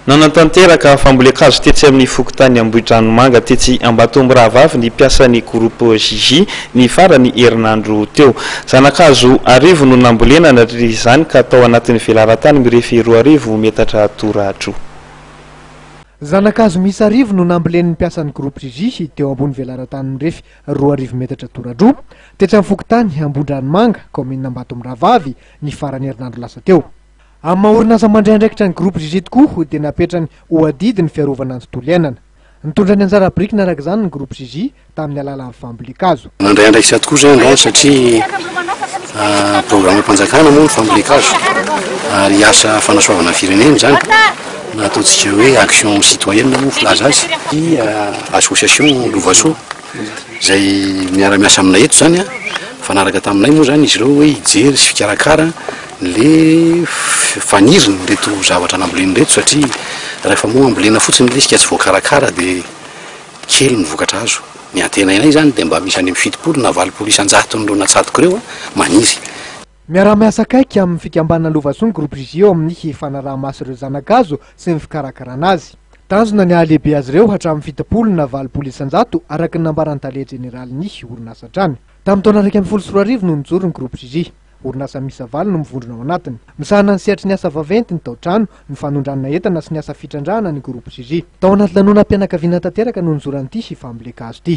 Nanatanteraka fambolekazo tetsy amin'ny fokotany Ambohidranomanga tetsy Ambatomboravavy ny piasan'ny groupe JJ ny farany herinandro teo. Zanakazo arivo no nambolena natria izany ka tao anatin'ny velaran-tany mirefy 2 metatra toradro. Zanakazo misy arivo no nambolen'ny piasan'ny groupe JJ teo ambony velaran-tany mirefy 2 metatra toradro tetsy amin'ny fokotany Ambohidranomanga commune Ambatomboravavy ny farany herinandro lasa teo. Amin'ny maha-orinasa mandray andraikitra ny groupe JJ tokoa dia napetrany ho adidy ny fiarovana ny tontolo iainana. Nitondra ny anjara biriky araka izany ny groupe JJ tamin'ny alalan'ny fambolekazo. Mandray andraikitra tokoa izay androany satria programam-panjakana moa ny fambolekazo ary asa fanasoavana firenena izany na ataontsika hoe action citoyenne moa filaza azy association Lovaso izay miara-miasa aminay eto izany fanaraka taminay moa izany izy ireo hoe hijery sy fikarakara le faniriny reto zavatra namboleny reto satria rehefa moa ambolena fotsiny le sika tsy voakarakara dia kely ny vokatra azo. Ny antenainay zany dia mba misy any amin'ny 7 na 20 isan-jato nireo natsatoko ireo maniry. Miara-miasa akaiky amin'ny fikambanana Lovaso ny groupe JJ eo amin'ny fanaraha-maso ireo zanakazo sy ny fikarakarana azy. Tanjona ny ahalehibe azy ireo hatramin'ny 7 na 20 isan-jato araka ny nambaran'ny tale generalin'ny orinasa trany. Tamin'ny taona 1 no nijoro ny groupe JJ. Orinasa misy avaly no mivondrona ao anatiny. Misahana ny sehatry ny asa vaventy ny tao-trano, ny fanondrana entana sy ny asa fitrandrahana ny groupe JJ. Tao anaty lanonam-pianakaviana tanteraka no nizoran'ity fambolekazo ity.